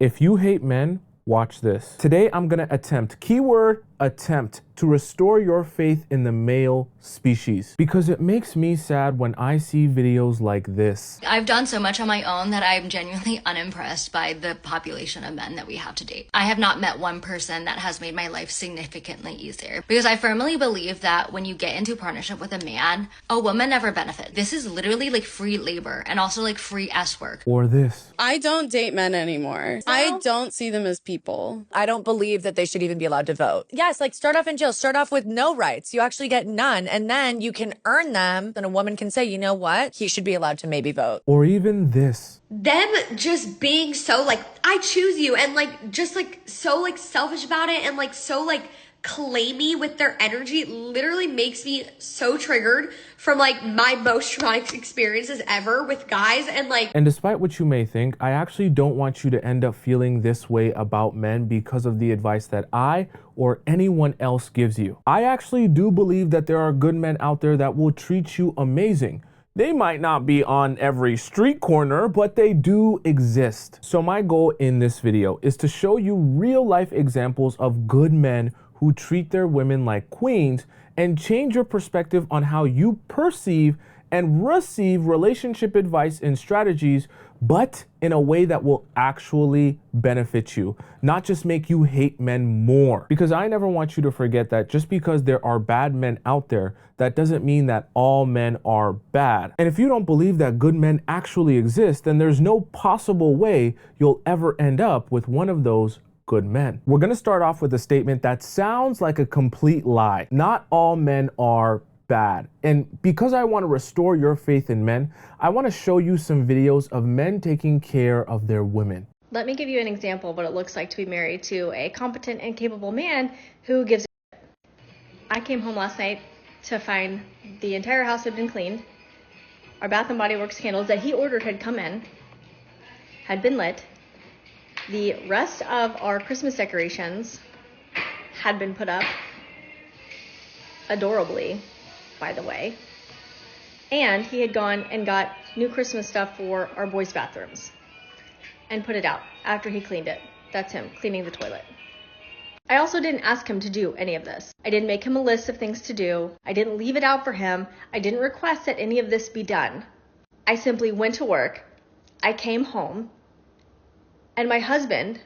If you hate men, watch this. Today, I'm gonna attempt, keyword attempt, to restore your faith in the male species, because it makes me sad when I see videos like this. I've done so much on my own that I'm genuinely unimpressed by the population of men that we have to date. I have not met one person that has made my life significantly easier, because I firmly believe that when you get into partnership with a man, a woman never benefits. This is literally like free labor and also like free S work. Or this. I don't date men anymore. I don't see them as people. I don't believe that they should even be allowed to vote. Yes, like start off in jail, start off with no rights. You actually get none, and then you can earn them. Then a woman can say, you know what? He should be allowed to maybe vote. Or even this. Them just being so like, I choose you, and like just like so like selfish about it, and like so like claimy with their energy literally makes me so triggered from like my most traumatic experiences ever with guys. And despite what you may think, I actually don't want you to end up feeling this way about men because of the advice that I or anyone else gives you. I actually do believe that there are good men out there that will treat you amazing. They might not be on every street corner, but they do exist. So my goal in this video is to show you real life examples of good men who treat their women like queens and change your perspective on how you perceive and receive relationship advice and strategies, but in a way that will actually benefit you, not just make you hate men more. Because I never want you to forget that just because there are bad men out there, that doesn't mean that all men are bad. And if you don't believe that good men actually exist, then there's no possible way you'll ever end up with one of those good men. We're gonna start off with a statement that sounds like a complete lie. Not all men are bad. And because I want to restore your faith in men, I want to show you some videos of men taking care of their women. Let me give you an example of what it looks like to be married to a competent and capable man who gives a shit. I came home last night to find the entire house had been cleaned. Our Bath & Body Works candles that he ordered had come in, had been lit. The rest of our Christmas decorations had been put up, adorably, by the way. And he had gone and got new Christmas stuff for our boys' bathrooms and put it out after he cleaned it. That's him cleaning the toilet. I also didn't ask him to do any of this. I didn't make him a list of things to do. I didn't leave it out for him. I didn't request that any of this be done. I simply went to work. I came home. And my husband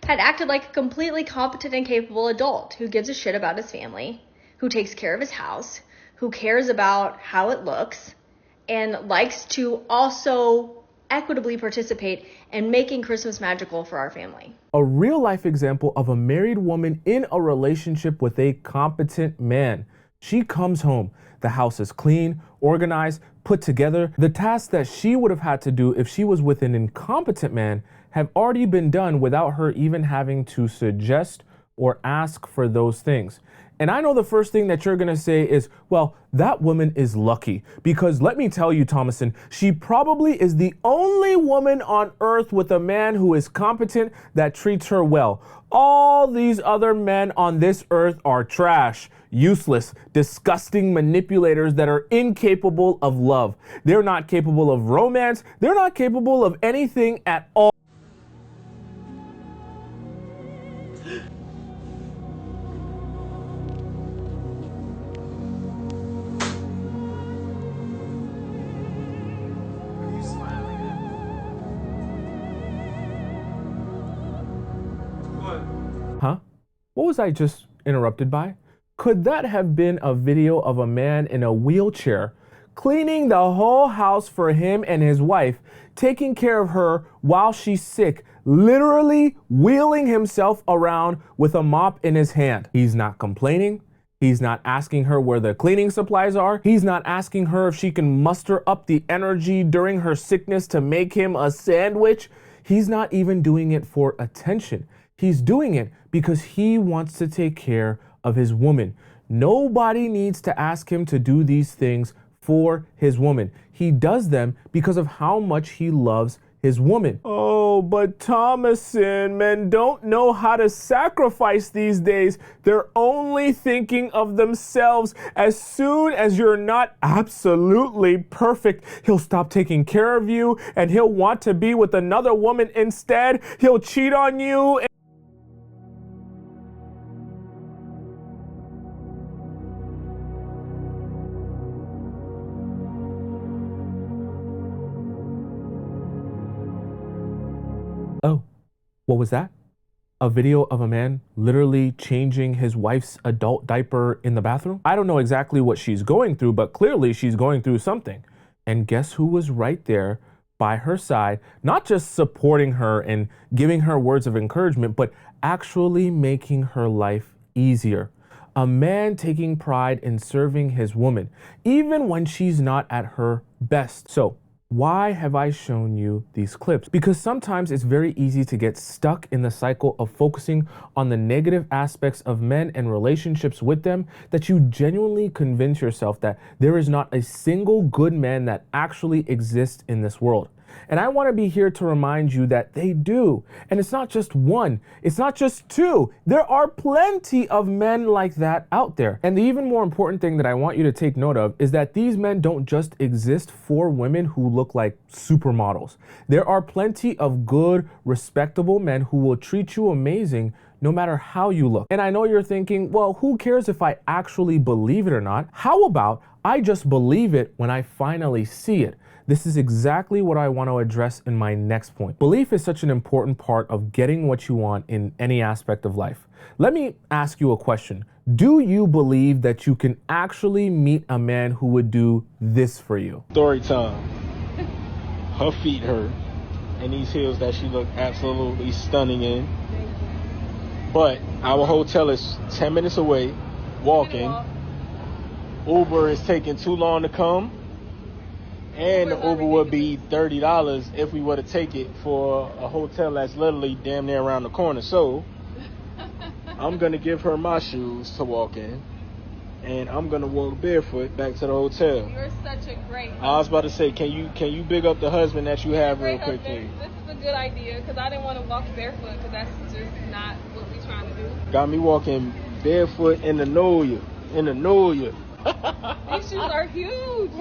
had acted like a completely competent and capable adult who gives a shit about his family, who takes care of his house, who cares about how it looks, and likes to also equitably participate in making Christmas magical for our family. A real life example of a married woman in a relationship with a competent man. She comes home. The house is clean, organized, put together. The tasks that she would have had to do if she was with an incompetent man have already been done without her even having to suggest or ask for those things. And I know the first thing that you're gonna say is, well, that woman is lucky. Because let me tell you, Tomisin, she probably is the only woman on earth with a man who is competent that treats her well. All these other men on this earth are trash, useless, disgusting manipulators that are incapable of love. They're not capable of romance. They're not capable of anything at all. Huh? What was I just interrupted by? Could that have been a video of a man in a wheelchair cleaning the whole house for him and his wife, taking care of her while she's sick, literally wheeling himself around with a mop in his hand? He's not complaining. He's not asking her where the cleaning supplies are. He's not asking her if she can muster up the energy during her sickness to make him a sandwich. He's not even doing it for attention. He's doing it because he wants to take care of his woman. Nobody needs to ask him to do these things for his woman. He does them because of how much he loves his woman. Oh Oh, but Tomisin, men don't know how to sacrifice these days. They're only thinking of themselves. As soon as you're not absolutely perfect, he'll stop taking care of you and he'll want to be with another woman instead. He'll cheat on you. Oh, what was that? A video of a man literally changing his wife's adult diaper in the bathroom? I don't know exactly what she's going through, but clearly she's going through something. And guess who was right there by her side, not just supporting her and giving her words of encouragement, but actually making her life easier. A man taking pride in serving his woman, even when she's not at her best. So, why have I shown you these clips? Because sometimes it's very easy to get stuck in the cycle of focusing on the negative aspects of men and relationships with them, that you genuinely convince yourself that there is not a single good man that actually exists in this world. And I want to be here to remind you that they do. And it's not just one, it's not just two. There are plenty of men like that out there. And the even more important thing that I want you to take note of is that these men don't just exist for women who look like supermodels. There are plenty of good, respectable men who will treat you amazing no matter how you look. And I know you're thinking, well, who cares if I actually believe it or not? How about I just believe it when I finally see it? This is exactly what I want to address in my next point. Belief is such an important part of getting what you want in any aspect of life. Let me ask you a question. Do you believe that you can actually meet a man who would do this for you? Story time. Her feet hurt, and these heels that she looked absolutely stunning in. But our hotel is 10 minutes away, walking. Uber is taking too long to come. And the Uber would be $30 if we were to take it for a hotel that's literally damn near around the corner. So I'm going to give her my shoes to walk in, and I'm going to walk barefoot back to the hotel. You're such a great husband. I was about to say, can you big up the husband that you have real quick, please? This is a good idea, because I didn't want to walk barefoot, because that's just not what we're trying to do. Got me walking barefoot in the Noya. These shoes are huge.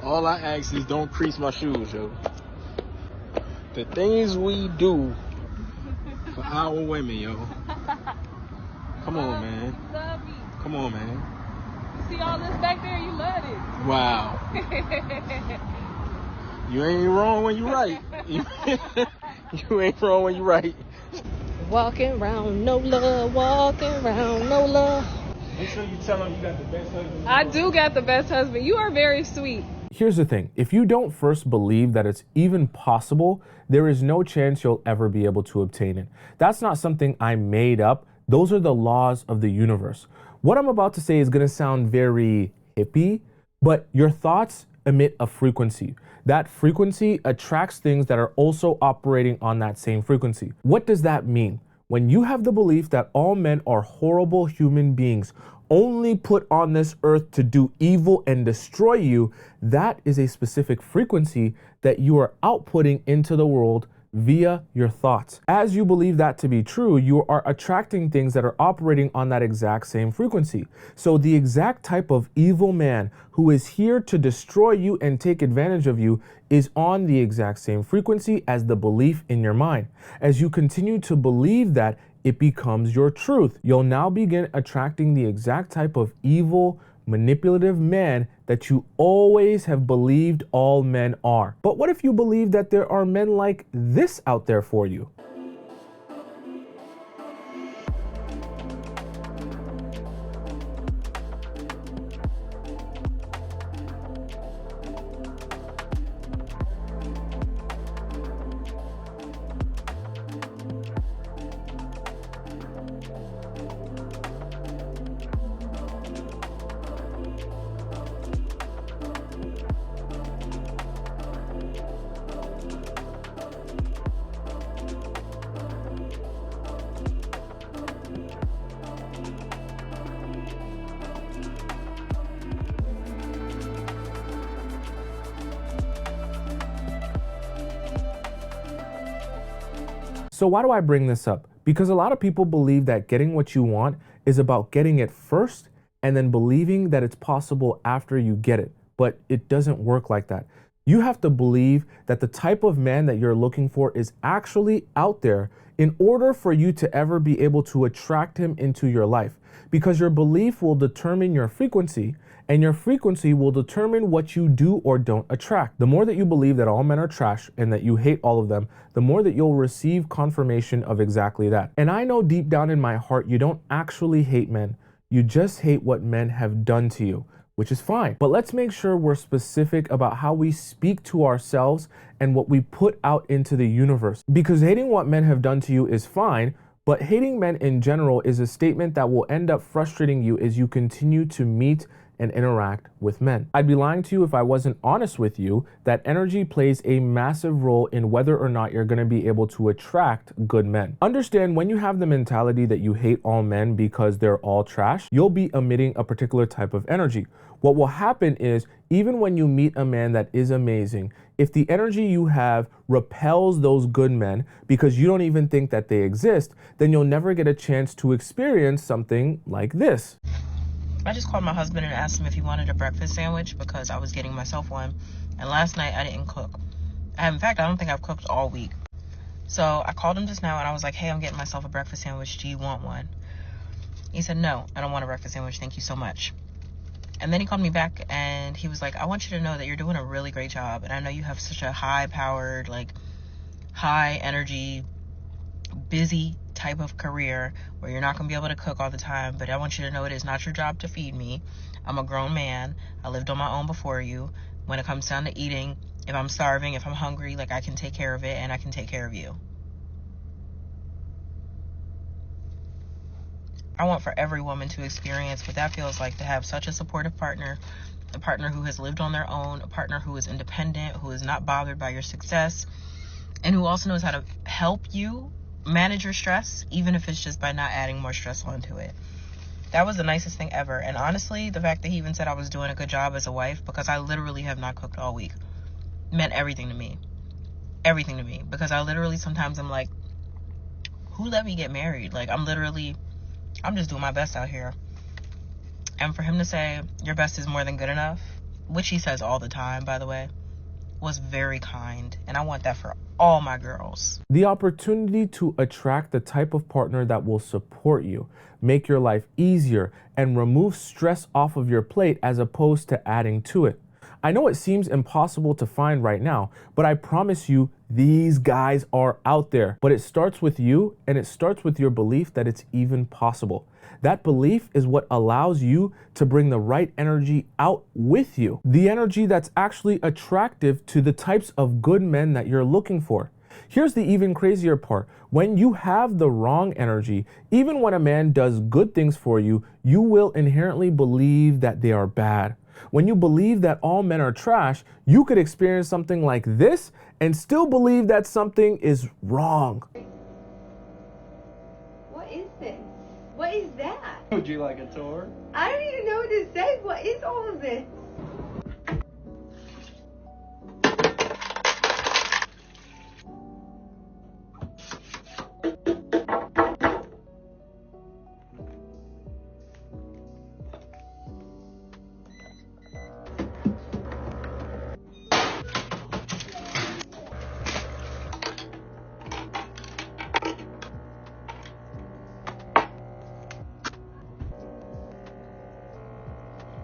All I ask is don't crease my shoes, yo. The things we do for our women, yo. Come on, man. Love you. Come on, man. You see all this back there? You love it. Wow. You ain't wrong when you right. You ain't wrong when you right. Walking around, no love. Walking around, no love. Make sure you tell him you got the best husband. I do got the best husband. You are very sweet. Here's the thing. If you don't first believe that it's even possible, there is no chance you'll ever be able to obtain it. That's not something I made up. Those are the laws of the universe. What I'm about to say is going to sound very hippie, but your thoughts emit a frequency. That frequency attracts things that are also operating on that same frequency. What does that mean? When you have the belief that all men are horrible human beings, only put on this earth to do evil and destroy you, that is a specific frequency that you are outputting into the world via your thoughts. As you believe that to be true, you are attracting things that are operating on that exact same frequency. So the exact type of evil man who is here to destroy you and take advantage of you is on the exact same frequency as the belief in your mind. As you continue to believe that, it becomes your truth. You'll now begin attracting the exact type of evil, manipulative man that you always have believed all men are. But what if you believe that there are men like this out there for you? So why do I bring this up? Because a lot of people believe that getting what you want is about getting it first and then believing that it's possible after you get it. But it doesn't work like that. You have to believe that the type of man that you're looking for is actually out there in order for you to ever be able to attract him into your life. Because your belief will determine your frequency, and your frequency will determine what you do or don't attract. The more that you believe that all men are trash and that you hate all of them, the more that you'll receive confirmation of exactly that. And I know deep down in my heart, you don't actually hate men. You just hate what men have done to you, which is fine. But let's make sure we're specific about how we speak to ourselves and what we put out into the universe. Because hating what men have done to you is fine, but hating men in general is a statement that will end up frustrating you as you continue to meet and interact with men. I'd be lying to you if I wasn't honest with you that energy plays a massive role in whether or not you're going to be able to attract good men. Understand, when you have the mentality that you hate all men because they're all trash, you'll be emitting a particular type of energy. What will happen is, even when you meet a man that is amazing, if the energy you have repels those good men because you don't even think that they exist, then you'll never get a chance to experience something like this. I just called my husband and asked him if he wanted a breakfast sandwich because I was getting myself one. And last night I didn't cook. In fact, I don't think I've cooked all week. So I called him just now and I was like, hey, I'm getting myself a breakfast sandwich. Do you want one? He said, no, I don't want a breakfast sandwich. Thank you so much. And then he called me back and he was like, I want you to know that you're doing a really great job. And I know you have such a high-powered, like, high-energy, busy type of career where you're not going to be able to cook all the time, but I want you to know it is not your job to feed me. I'm a grown man. I lived on my own before you. When it comes down to eating, if I'm starving, if I'm hungry, like, I can take care of it and I can take care of you. I want for every woman to experience what that feels like, to have such a supportive partner, a partner who has lived on their own, a partner who is independent, who is not bothered by your success, and who also knows how to help you manage your stress, even if it's just by not adding more stress onto it. That was the nicest thing ever. And honestly, the fact that he even said I was doing a good job as a wife, because I literally have not cooked all week, meant everything to me. Everything to me. Because I literally sometimes I'm like, who let me get married? Like, I'm just doing my best out here. And for him to say, your best is more than good enough, which he says all the time, by the way, was very kind. And I want that for all my girls. The opportunity to attract the type of partner that will support you, make your life easier, and remove stress off of your plate as opposed to adding to it. I know it seems impossible to find right now, but I promise you, these guys are out there. But it starts with you, and it starts with your belief that it's even possible. That belief is what allows you to bring the right energy out with you. The energy that's actually attractive to the types of good men that you're looking for. Here's the even crazier part. When you have the wrong energy, even when a man does good things for you, you will inherently believe that they are bad. When you believe that all men are trash, you could experience something like this and still believe that something is wrong. What is this? What is that? Would you like a tour? I don't even know what to say. What is all of this?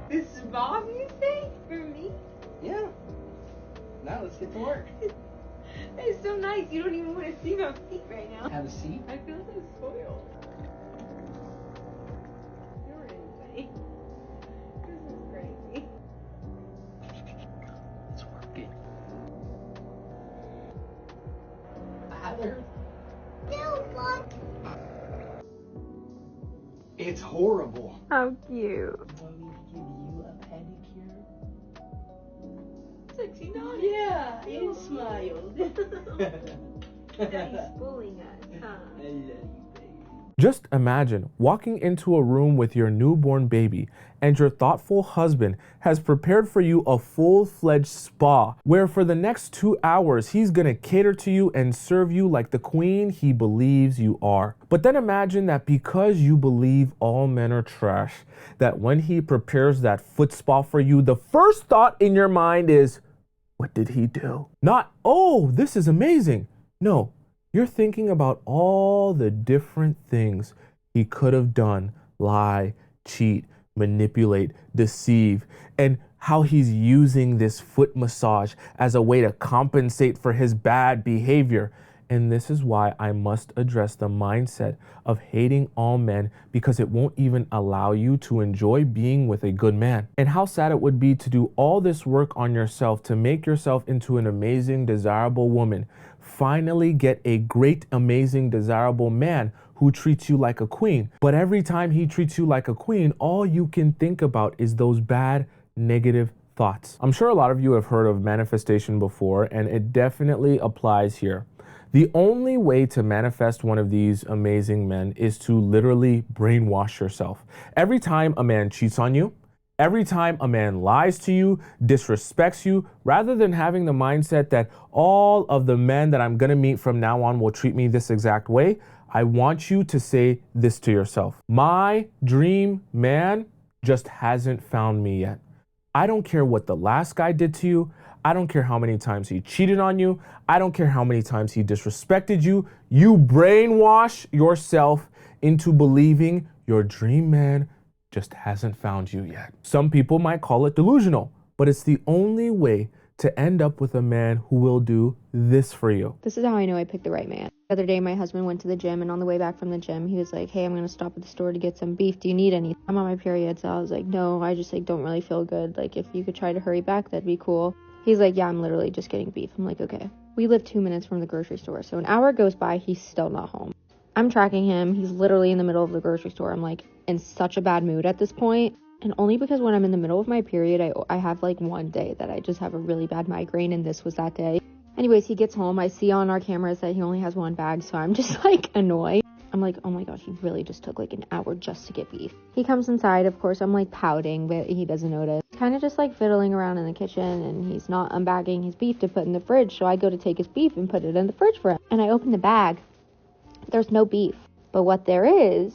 This is Bob, you say? For me? Yeah. Now let's get to work. It's so nice. You don't even want to see my feet right now. Have a seat. I feel so spoiled. You're insane. This is crazy. It's working. Tyler. It's horrible. How cute. Want me to give you a pedicure? Sexy naughty. Yeah, you smiled. Daddy's fooling us, huh? I love you, baby. Just imagine walking into a room with your newborn baby and your thoughtful husband has prepared for you a full-fledged spa where for the next 2 hours he's gonna cater to you and serve you like the queen he believes you are. But then imagine that because you believe all men are trash, that when he prepares that foot spa for you, the first thought in your mind is, what did he do? Not, oh, this is amazing. No, you're thinking about all the different things he could have done: lie, cheat, manipulate, deceive, and how he's using this foot massage as a way to compensate for his bad behavior. And this is why I must address the mindset of hating all men, because it won't even allow you to enjoy being with a good man. And how sad it would be to do all this work on yourself to make yourself into an amazing, desirable woman, finally get a great, amazing, desirable man who treats you like a queen. But every time he treats you like a queen, all you can think about is those bad, negative thoughts. I'm sure a lot of you have heard of manifestation before, and it definitely applies here. The only way to manifest one of these amazing men is to literally brainwash yourself. Every time a man cheats on you, every time a man lies to you, disrespects you, rather than having the mindset that all of the men that I'm gonna meet from now on will treat me this exact way, I want you to say this to yourself: my dream man just hasn't found me yet. I don't care what the last guy did to you. I don't care how many times he cheated on you. I don't care how many times he disrespected you. You brainwash yourself into believing your dream man just hasn't found you yet. Some people might call it delusional, but it's the only way to end up with a man who will do this for you. This is how I know I picked the right man. The other day, my husband went to the gym, and on the way back from the gym, he was like, hey, I'm going to stop at the store to get some beef. Do you need any? I'm on my period, so I was like, no, I just don't really feel good. If you could try to hurry back, that'd be cool. He's like, yeah, I'm literally just getting beef. I'm like, okay. We live 2 minutes from the grocery store, so an hour goes by, he's still not home. I'm tracking him. He's literally in the middle of the grocery store. I'm in such a bad mood at this point. And only because when I'm in the middle of my period, I have one day that I just have a really bad migraine, and this was that day. Anyways, he gets home. I see on our cameras that he only has one bag, so I'm just annoyed. I'm like, oh my gosh, he really just took an hour just to get beef. He comes inside, of course, I'm pouting, but he doesn't notice. Kind of just fiddling around in the kitchen, and he's not unbagging his beef to put in the fridge, so I go to take his beef and put it in the fridge for him. And I open the bag. There's no beef. But what there is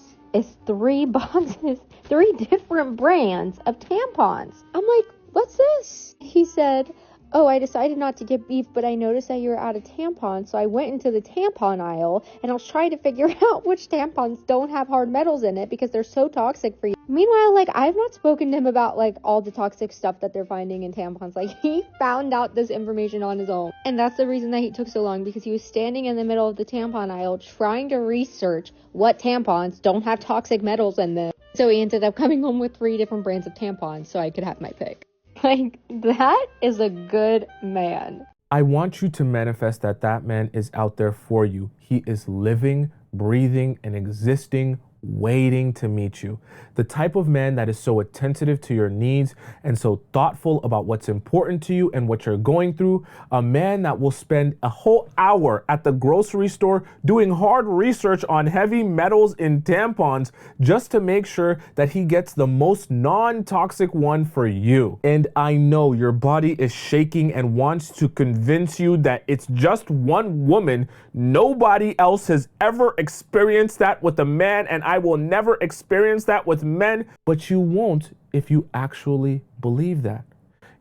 3 boxes, 3 different brands of tampons. I'm like, what's this? He said, oh, I decided not to get beef, but I noticed that you were out of tampons, so I went into the tampon aisle, and I was trying to figure out which tampons don't have hard metals in it because they're so toxic for you. Meanwhile, I've not spoken to him about, all the toxic stuff that they're finding in tampons. He found out this information on his own. And that's the reason that he took so long, because he was standing in the middle of the tampon aisle trying to research what tampons don't have toxic metals in them. So he ended up coming home with 3 different brands of tampons so I could have my pick. That is a good man. I want you to manifest that man is out there for you. He is living, breathing, and existing, waiting to meet you. The type of man that is so attentive to your needs and so thoughtful about what's important to you and what you're going through. A man that will spend a whole hour at the grocery store doing hard research on heavy metals in tampons just to make sure that he gets the most non-toxic one for you. And I know your body is shaking and wants to convince you that it's just one woman. Nobody else has ever experienced that with a man, and I will never experience that with men. But you won't if you actually believe that.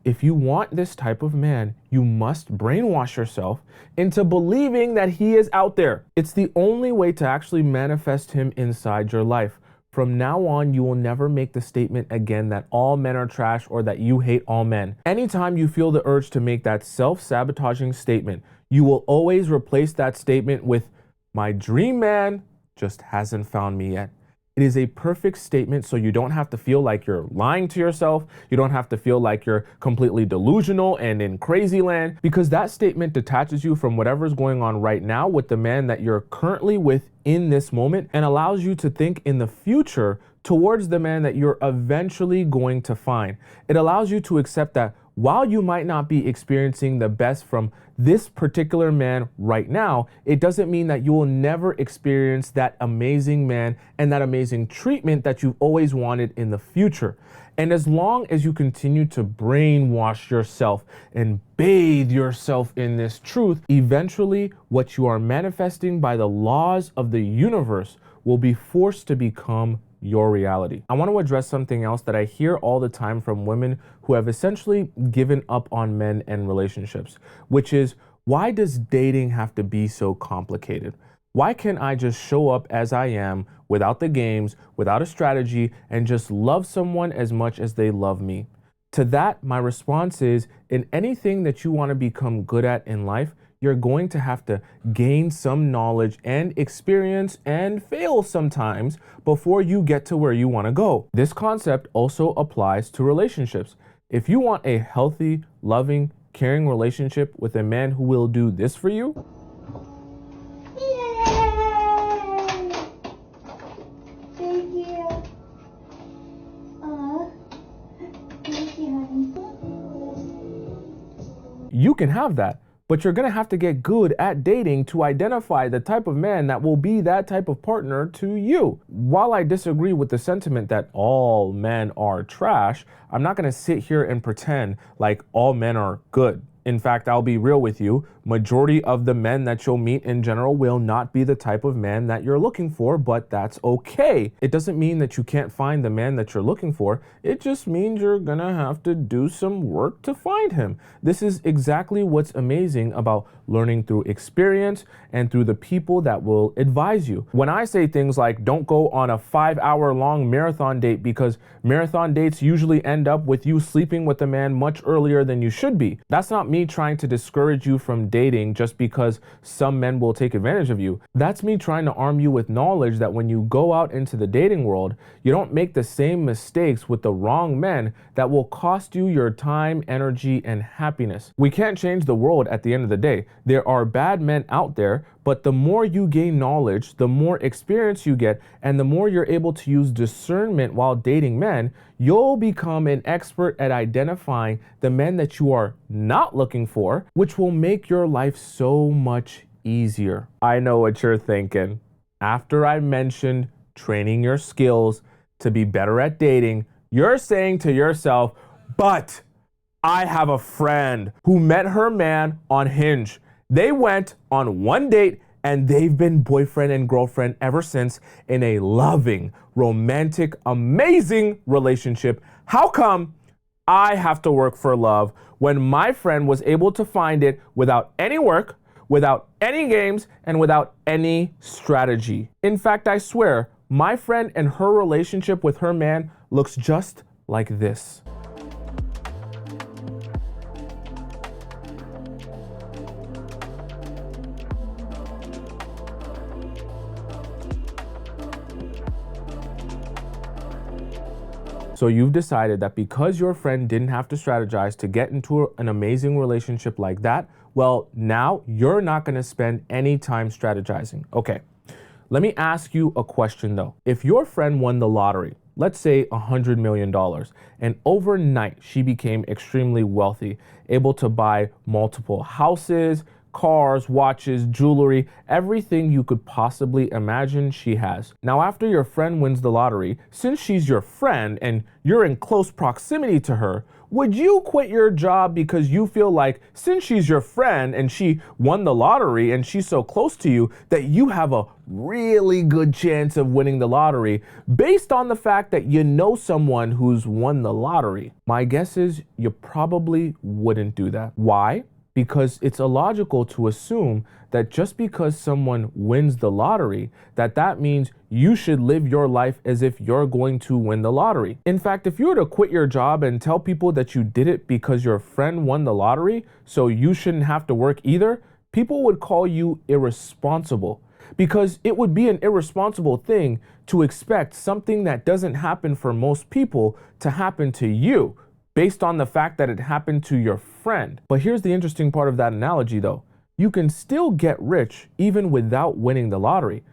If you want this type of man, you must brainwash yourself into believing that he is out there. It's the only way to actually manifest him inside your life. From now on, you will never make the statement again that all men are trash or that you hate all men. Anytime you feel the urge to make that self-sabotaging statement, you will always replace that statement with, my dream man just hasn't found me yet. It is a perfect statement, so you don't have to feel like you're lying to yourself. You don't have to feel like you're completely delusional and in crazy land, because that statement detaches you from whatever's going on right now with the man that you're currently with in this moment, and allows you to think in the future towards the man that you're eventually going to find. It allows you to accept that while you might not be experiencing the best from this particular man right now, it doesn't mean that you will never experience that amazing man and that amazing treatment that you've always wanted in the future. And as long as you continue to brainwash yourself and bathe yourself in this truth, eventually what you are manifesting by the laws of the universe will be forced to become your reality. I want to address something else that I hear all the time from women who have essentially given up on men and relationships, which is, why does dating have to be so complicated? Why can't I just show up as I am without the games, without a strategy, and just love someone as much as they love me? To that, my response is, in anything that you want to become good at in life, you're going to have to gain some knowledge and experience and fail sometimes before you get to where you want to go. This concept also applies to relationships. If you want a healthy, loving, caring relationship with a man who will do this for you, you can have that. But you're gonna have to get good at dating to identify the type of man that will be that type of partner to you. While I disagree with the sentiment that all men are trash, I'm not gonna sit here and pretend like all men are good. In fact, I'll be real with you, majority of the men that you'll meet in general will not be the type of man that you're looking for, but that's okay. It doesn't mean that you can't find the man that you're looking for. It just means you're gonna have to do some work to find him. This is exactly what's amazing about learning through experience and through the people that will advise you. When I say things like, don't go on a 5-hour-long marathon date, because marathon dates usually end up with you sleeping with a man much earlier than you should be. That's not me trying to discourage you from dating just because some men will take advantage of you. That's me trying to arm you with knowledge that when you go out into the dating world, you don't make the same mistakes with the wrong men that will cost you your time, energy, and happiness. We can't change the world at the end of the day. There are bad men out there, but the more you gain knowledge, the more experience you get, and the more you're able to use discernment while dating men, you'll become an expert at identifying the men that you are not looking for, which will make your life so much easier. I know what you're thinking. After I mentioned training your skills to be better at dating, you're saying to yourself, but I have a friend who met her man on Hinge. They went on one date and they've been boyfriend and girlfriend ever since in a loving, romantic, amazing relationship. How come I have to work for love when my friend was able to find it without any work, without any games, and without any strategy? In fact, I swear, my friend and her relationship with her man looks just like this. So you've decided that because your friend didn't have to strategize to get into an amazing relationship like that, well, now you're not going to spend any time strategizing. Okay, let me ask you a question though. If your friend won the lottery, let's say $100 million, and overnight she became extremely wealthy, able to buy multiple houses, cars, watches, jewelry, everything you could possibly imagine she has. Now, after your friend wins the lottery, since she's your friend and you're in close proximity to her, would you quit your job because you feel like since she's your friend and she won the lottery and she's so close to you that you have a really good chance of winning the lottery based on the fact that you know someone who's won the lottery? My guess is you probably wouldn't do that. Why? Because it's illogical to assume that just because someone wins the lottery, that means you should live your life as if you're going to win the lottery. In fact, if you were to quit your job and tell people that you did it because your friend won the lottery, so you shouldn't have to work either, people would call you irresponsible. Because it would be an irresponsible thing to expect something that doesn't happen for most people to happen to you, based on the fact that it happened to your friend. But here's the interesting part of that analogy though. You can still get rich even without winning the lottery,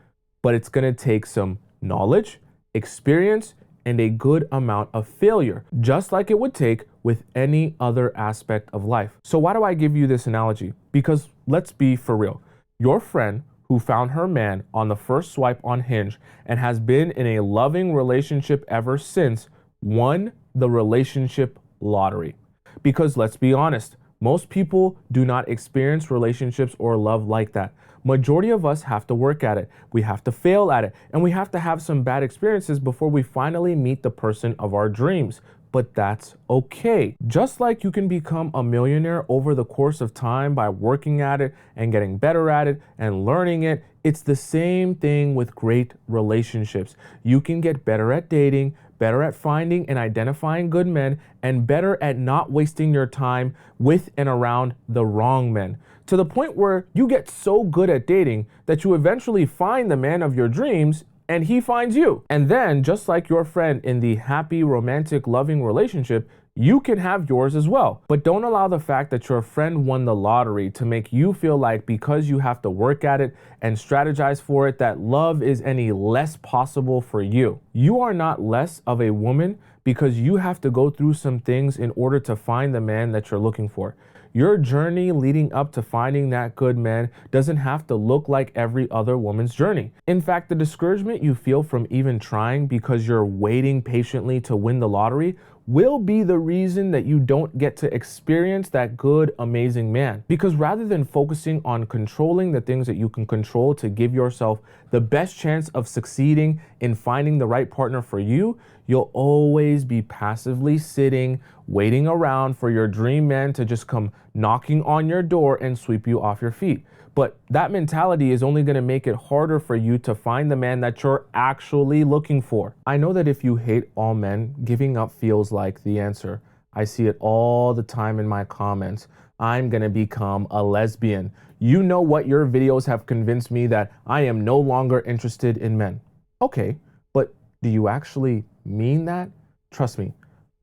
but it's gonna take some knowledge, experience, and a good amount of failure, just like it would take with any other aspect of life. So why do I give you this analogy? Because let's be for real. Your friend who found her man on the first swipe on Hinge and has been in a loving relationship ever since won the relationship lottery. Because let's be honest, most people do not experience relationships or love like that. Majority of us have to work at it. We have to fail at it, and we have to have some bad experiences before we finally meet the person of our dreams. But that's okay. Just like you can become a millionaire over the course of time by working at it and getting better at it and learning it, it's the same thing with great relationships. You can get better at dating, better at finding and identifying good men, and better at not wasting your time with and around the wrong men. To the point where you get so good at dating that you eventually find the man of your dreams and he finds you. And then, just like your friend in the happy, romantic, loving relationship, you can have yours as well. But don't allow the fact that your friend won the lottery to make you feel like because you have to work at it and strategize for it, that love is any less possible for you. You are not less of a woman because you have to go through some things in order to find the man that you're looking for. Your journey leading up to finding that good man doesn't have to look like every other woman's journey. In fact, the discouragement you feel from even trying because you're waiting patiently to win the lottery will be the reason that you don't get to experience that good, amazing man. Because rather than focusing on controlling the things that you can control to give yourself the best chance of succeeding in finding the right partner for you, you'll always be passively sitting, waiting around for your dream man to just come knocking on your door and sweep you off your feet. But that mentality is only going to make it harder for you to find the man that you're actually looking for. I know that if you hate all men, giving up feels like the answer. I see it all the time in my comments. I'm going to become a lesbian. You know what? Your videos have convinced me that I am no longer interested in men. Okay, but do you actually mean that? Trust me,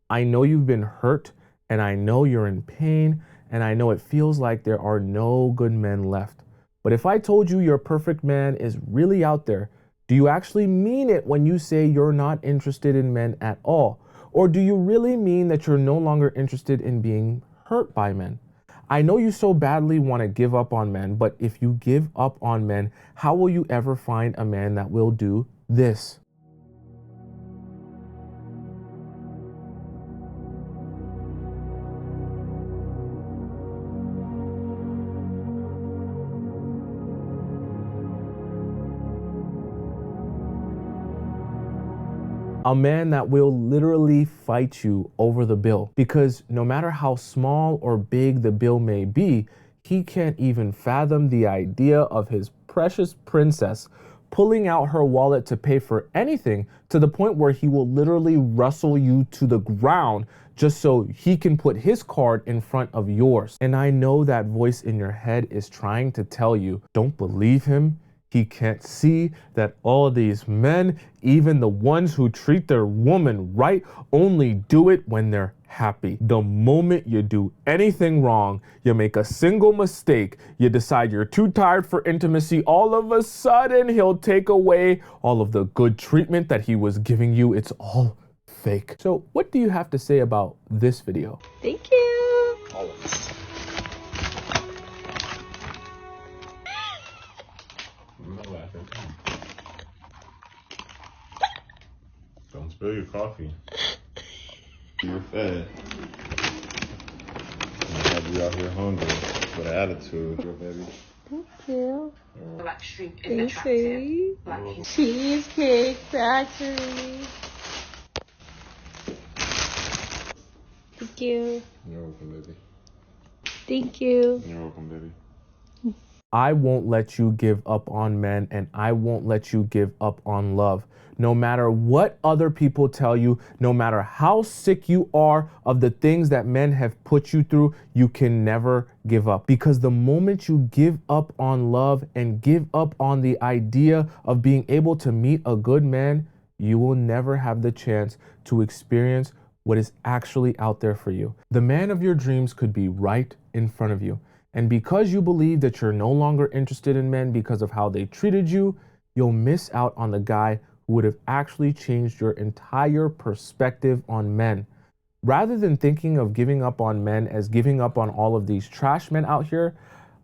I know you've been hurt, and I know you're in pain, and I know it feels like there are no good men left. But if I told you your perfect man is really out there, do you actually mean it when you say you're not interested in men at all? Or do you really mean that you're no longer interested in being hurt by men? I know you so badly want to give up on men, but if you give up on men, how will you ever find a man that will do this? A man that will literally fight you over the bill, because no matter how small or big the bill may be, he can't even fathom the idea of his precious princess pulling out her wallet to pay for anything, to the point where he will literally wrestle you to the ground just so he can put his card in front of yours. And I know that voice in your head is trying to tell you, don't believe him. He can't see that all these men, even the ones who treat their woman right, only do it when they're happy. The moment you do anything wrong, you make a single mistake, you decide you're too tired for intimacy, all of a sudden he'll take away all of the good treatment that he was giving you. It's all fake. So what do you have to say about this video? Thank you. Always. Don't spill your coffee. You're fed. I'm gonna have you out here hungry with an attitude, your baby. Thank you. Thanks, baby. Cheesecake Factory. Thank you. You're welcome, baby. Thank you. You're welcome, baby. I won't let you give up on men, and I won't let you give up on love. No matter what other people tell you, no matter how sick you are of the things that men have put you through, you can never give up. Because the moment you give up on love and give up on the idea of being able to meet a good man, you will never have the chance to experience what is actually out there for you. The man of your dreams could be right in front of you. And because you believe that you're no longer interested in men because of how they treated you, you'll miss out on the guy would have actually changed your entire perspective on men. Rather than thinking of giving up on men as giving up on all of these trash men out here,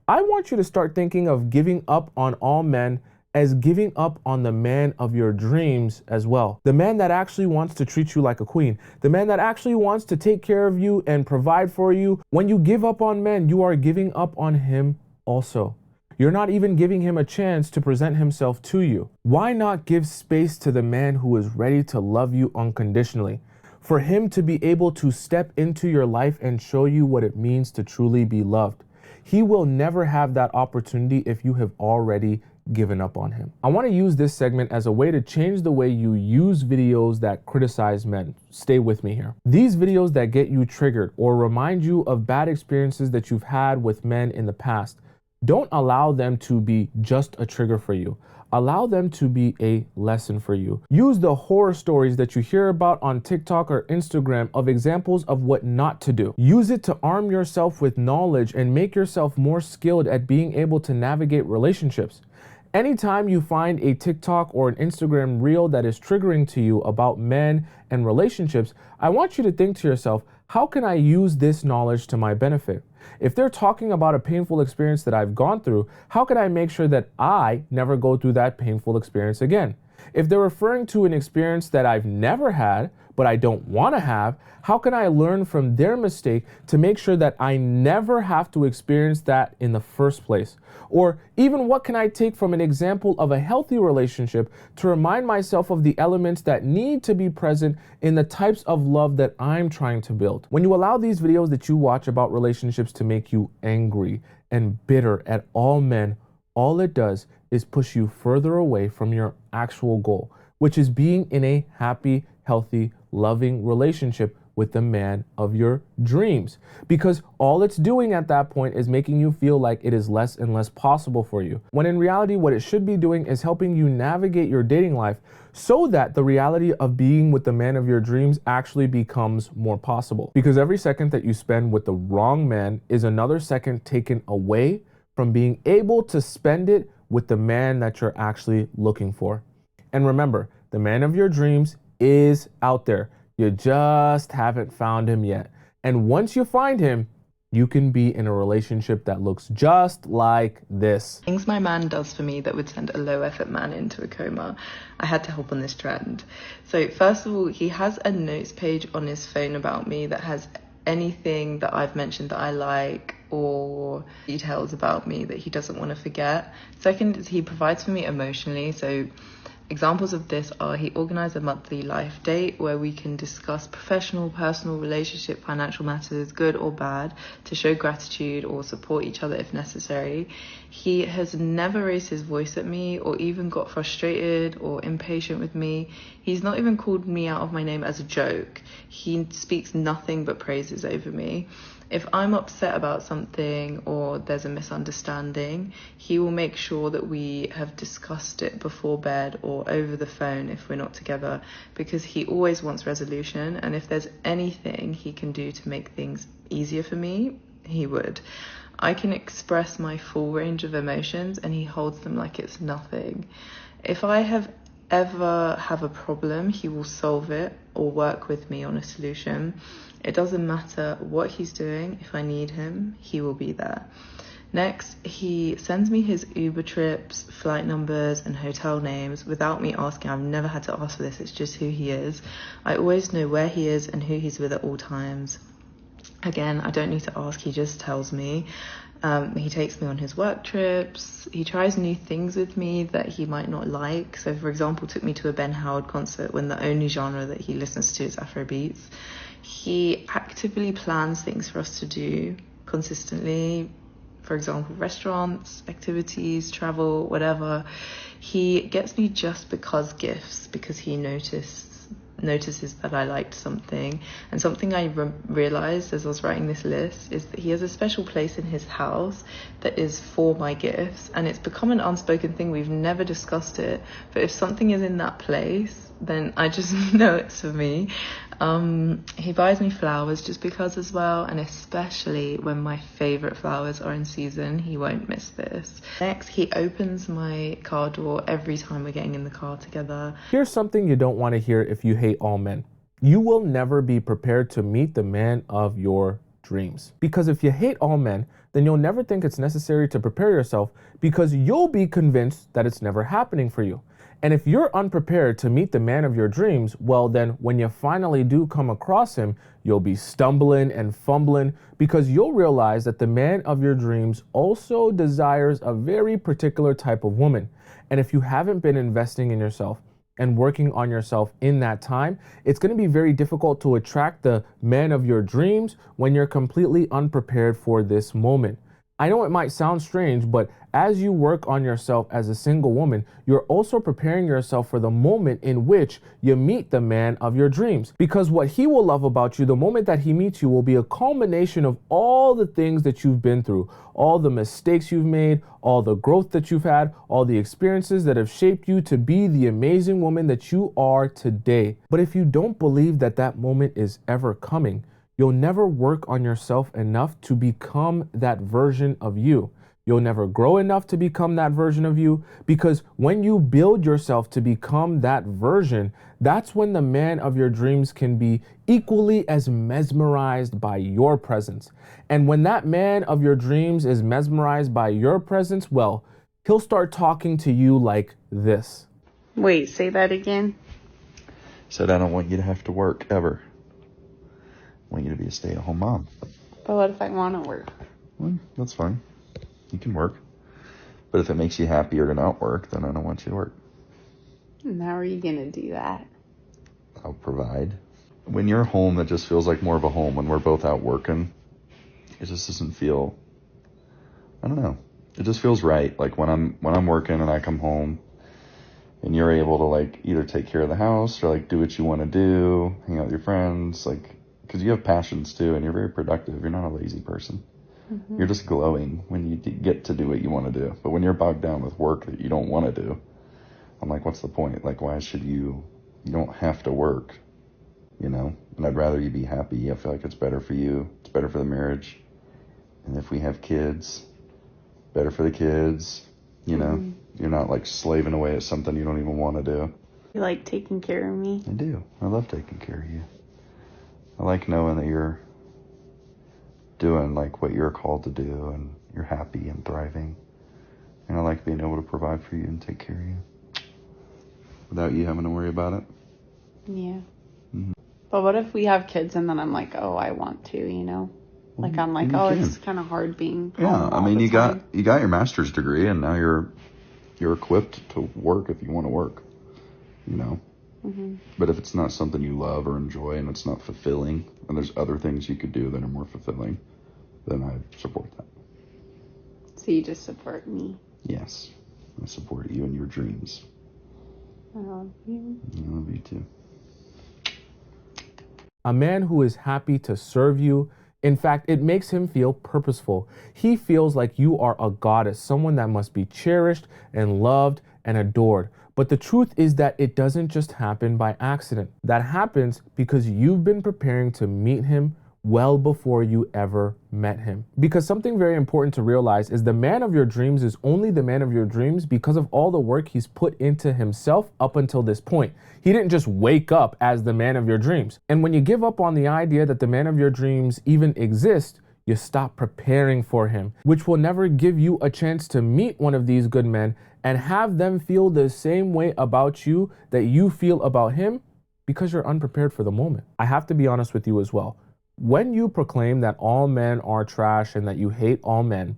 I want you to start thinking of giving up on all men as giving up on the man of your dreams as well. The man that actually wants to treat you like a queen. The man that actually wants to take care of you and provide for you. When you give up on men, you are giving up on him also. You're not even giving him a chance to present himself to you. Why not give space to the man who is ready to love you unconditionally? For him to be able to step into your life and show you what it means to truly be loved. He will never have that opportunity if you have already given up on him. I want to use this segment as a way to change the way you use videos that criticize men. Stay with me here. These videos that get you triggered or remind you of bad experiences that you've had with men in the past, don't allow them to be just a trigger for you. Allow them to be a lesson for you. Use the horror stories that you hear about on TikTok or Instagram of examples of what not to do. Use it to arm yourself with knowledge and make yourself more skilled at being able to navigate relationships. Anytime you find a TikTok or an Instagram reel that is triggering to you about men and relationships, I want you to think to yourself, how can I use this knowledge to my benefit? If they're talking about a painful experience that I've gone through, how can I make sure that I never go through that painful experience again? If they're referring to an experience that I've never had, but I don't want to have, how can I learn from their mistake to make sure that I never have to experience that in the first place? Or even what can I take from an example of a healthy relationship to remind myself of the elements that need to be present in the types of love that I'm trying to build? When you allow these videos that you watch about relationships to make you angry and bitter at all men, all it does is push you further away from your actual goal, which is being in a happy, healthy, loving relationship with the man of your dreams. Because all it's doing at that point is making you feel like it is less and less possible for you. When in reality, what it should be doing is helping you navigate your dating life so that the reality of being with the man of your dreams actually becomes more possible. Because every second that you spend with the wrong man is another second taken away from being able to spend it with the man that you're actually looking for. And remember, the man of your dreams is out there. You just haven't found him yet. And once you find him, you can be in a relationship that looks just like this. Things my man does for me that would send a low effort man into a coma. I had to help on this trend. So first of all, he has a notes page on his phone about me that has anything that I've mentioned that I like or details about me that he doesn't want to forget. Second is he provides for me emotionally. So examples of this are he organized a monthly life date where we can discuss professional, personal, relationship, financial matters, good or bad, to show gratitude or support each other if necessary. He has never raised his voice at me or even got frustrated or impatient with me. He's not even called me out of my name as a joke. He speaks nothing but praises over me. If I'm upset about something or there's a misunderstanding, he will make sure that we have discussed it before bed or over the phone if we're not together, because he always wants resolution, and if there's anything he can do to make things easier for me, he would. I can express my full range of emotions and he holds them like it's nothing. If I ever have a problem, he will solve it or work with me on a solution. It doesn't matter what he's doing. If I need him, he will be there. Next, he sends me his Uber trips, flight numbers, and hotel names without me asking. I've never had to ask for this. It's just who he is. I always know where he is and who he's with at all times. Again, I don't need to ask. He just tells me. He takes me on his work trips. He tries new things with me that he might not like. So, for example, took me to a Ben Howard concert when the only genre that he listens to is Afrobeats. He actively plans things for us to do consistently. For example, restaurants, activities, travel, whatever. He gets me just because gifts, because he notices that I liked something. And something I realized as I was writing this list is that he has a special place in his house that is for my gifts, and it's become an unspoken thing. We've never discussed it, but if something is in that place, then I just know it's for me. He buys me flowers just because as well, and especially when my favourite flowers are in season, he won't miss this. Next, he opens my car door every time we're getting in the car together. Here's something you don't want to hear if you hate all men. You will never be prepared to meet the man of your dreams. Because if you hate all men, then you'll never think it's necessary to prepare yourself because you'll be convinced that it's never happening for you. And if you're unprepared to meet the man of your dreams, well then when you finally do come across him, you'll be stumbling and fumbling because you'll realize that the man of your dreams also desires a very particular type of woman. And if you haven't been investing in yourself and working on yourself in that time, it's going to be very difficult to attract the man of your dreams when you're completely unprepared for this moment. I know it might sound strange, but as you work on yourself as a single woman, you're also preparing yourself for the moment in which you meet the man of your dreams. Because what he will love about you the moment that he meets you will be a culmination of all the things that you've been through, all the mistakes you've made, all the growth that you've had, all the experiences that have shaped you to be the amazing woman that you are today. But if you don't believe that that moment is ever coming, you'll never work on yourself enough to become that version of you. You'll never grow enough to become that version of you, because when you build yourself to become that version, that's when the man of your dreams can be equally as mesmerized by your presence. And when that man of your dreams is mesmerized by your presence, well, he'll start talking to you like this. Wait, say that again. Said, I don't want you to have to work ever. I want you to be a stay-at-home mom. But what if I want to work? Well, that's fine. You can work. But if it makes you happier to not work, then I don't want you to work. And how are you going to do that? I'll provide. When you're home, it just feels like more of a home. When we're both out working, it just doesn't feel, I don't know. It just feels right. Like when I'm working and I come home and you're able to like either take care of the house or like do what you want to do, hang out with your friends, like, because you have passions too and you're very productive. You're not a lazy person. Mm-hmm. You're just glowing when you get to do what you want to do. But when you're bogged down with work that you don't want to do, I'm like, what's the point? Like, why should you don't have to work, you know? And I'd rather you be happy. I feel like it's better for you. It's better for the marriage. And if we have kids, better for the kids, you know? Mm-hmm. You're not like slaving away at something you don't even want to do. You like taking care of me? I do. I love taking care of you. I like knowing that you're doing like what you're called to do and you're happy and thriving. And I like being able to provide for you and take care of you without you having to worry about it. Yeah. Mm-hmm. But what if we have kids and then I'm like, oh, I want to, you know? Like I'm like, oh, it's kind of hard being home. Yeah, I mean, you got your master's degree and now you're equipped to work if you want to work, you know? Mm-hmm. But if it's not something you love or enjoy and it's not fulfilling and there's other things you could do that are more fulfilling, then I support that. So you just support me? Yes. I support you and your dreams. I love you. I love you too. A man who is happy to serve you, in fact, it makes him feel purposeful. He feels like you are a goddess, someone that must be cherished and loved and adored. But the truth is that it doesn't just happen by accident. That happens because you've been preparing to meet him well before you ever met him. Because something very important to realize is the man of your dreams is only the man of your dreams because of all the work he's put into himself up until this point. He didn't just wake up as the man of your dreams. And when you give up on the idea that the man of your dreams even exists, you stop preparing for him, which will never give you a chance to meet one of these good men and have them feel the same way about you that you feel about him because you're unprepared for the moment. I have to be honest with you as well. When you proclaim that all men are trash and that you hate all men,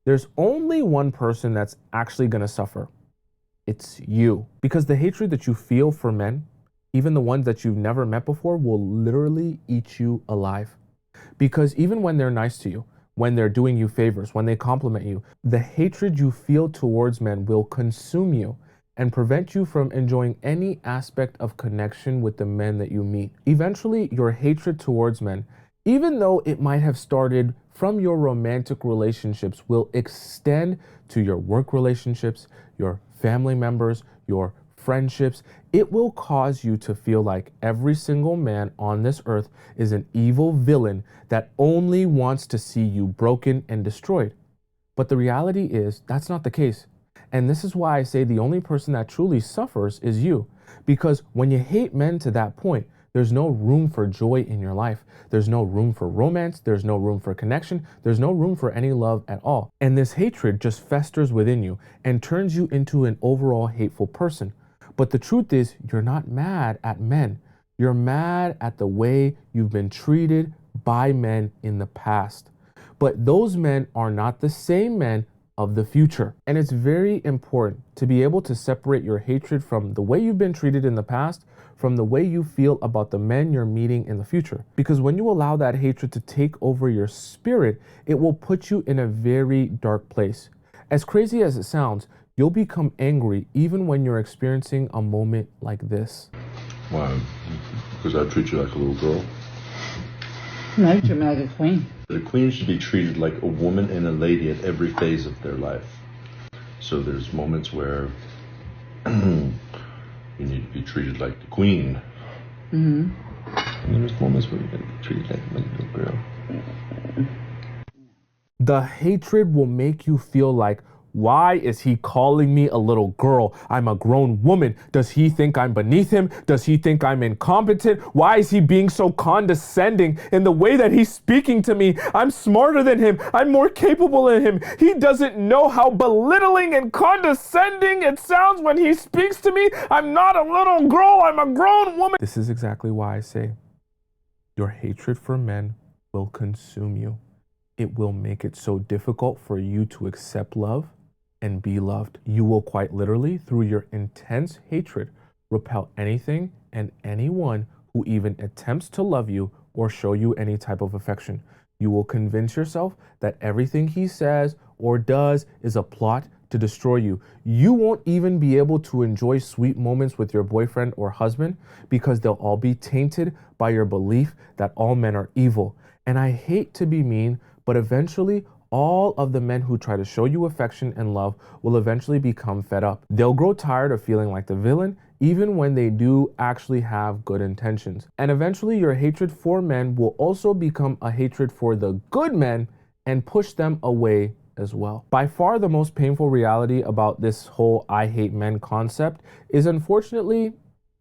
there's only one person that's actually going to suffer. It's you. Because the hatred that you feel for men, even the ones that you've never met before, will literally eat you alive. Because even when they're nice to you, when they're doing you favors, when they compliment you, the hatred you feel towards men will consume you and prevent you from enjoying any aspect of connection with the men that you meet. Eventually, your hatred towards men, even though it might have started from your romantic relationships, will extend to your work relationships, your family members, your friendships, it will cause you to feel like every single man on this earth is an evil villain that only wants to see you broken and destroyed. But the reality is that's not the case. And this is why I say the only person that truly suffers is you. Because when you hate men to that point, there's no room for joy in your life. There's no room for romance. There's no room for connection. There's no room for any love at all. And this hatred just festers within you and turns you into an overall hateful person. But the truth is, you're not mad at men. You're mad at the way you've been treated by men in the past. But those men are not the same men of the future. And it's very important to be able to separate your hatred from the way you've been treated in the past from the way you feel about the men you're meeting in the future. Because when you allow that hatred to take over your spirit, it will put you in a very dark place. As crazy as it sounds, you'll become angry even when you're experiencing a moment like this. Why? Because I treat you like a little girl? No, you treat me like a queen. The queen should be treated like a woman and a lady at every phase of their life. So there's moments where you need to be treated like the queen. And there's moments where you gotta be treated like a little girl. The hatred will make you feel like, why is he calling me a little girl? I'm a grown woman. Does he think I'm beneath him? Does he think I'm incompetent? Why is he being so condescending in the way that he's speaking to me? I'm smarter than him. I'm more capable than him. He doesn't know how belittling and condescending it sounds when he speaks to me. I'm not a little girl. I'm a grown woman. This is exactly why I say your hatred for men will consume you. It will make it so difficult for you to accept love and be loved. You will quite literally, through your intense hatred, repel anything and anyone who even attempts to love you or show you any type of affection. You will convince yourself that everything he says or does is a plot to destroy you. You won't even be able to enjoy sweet moments with your boyfriend or husband because they'll all be tainted by your belief that all men are evil. And I hate to be mean, but eventually, all of the men who try to show you affection and love will eventually become fed up. They'll grow tired of feeling like the villain, even when they do actually have good intentions. And eventually, your hatred for men will also become a hatred for the good men and push them away as well. By far, the most painful reality about this whole I hate men concept is, unfortunately,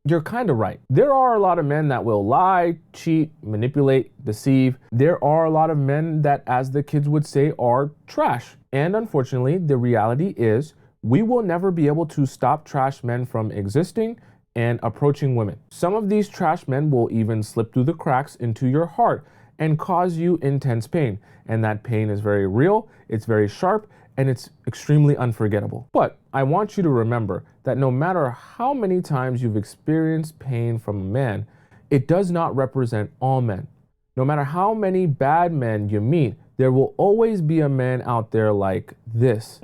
you're kind of right. There are a lot of men that will lie, cheat, manipulate, deceive. There are a lot of men that, as the kids would say, are trash. And unfortunately, the reality is we will never be able to stop trash men from existing and approaching women. Some of these trash men will even slip through the cracks into your heart and cause you intense pain. And that pain is very real, it's very sharp, and it's extremely unforgettable. But I want you to remember that no matter how many times you've experienced pain from a man, it does not represent all men. No matter how many bad men you meet, there will always be a man out there like this.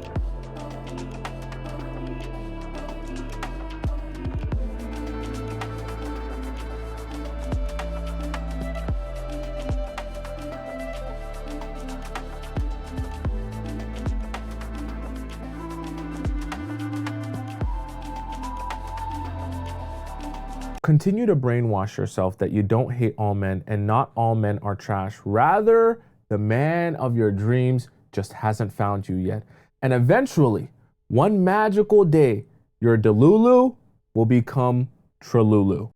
Continue to brainwash yourself that you don't hate all men and not all men are trash. Rather, the man of your dreams just hasn't found you yet. And eventually, one magical day, your Delulu will become Tralulu.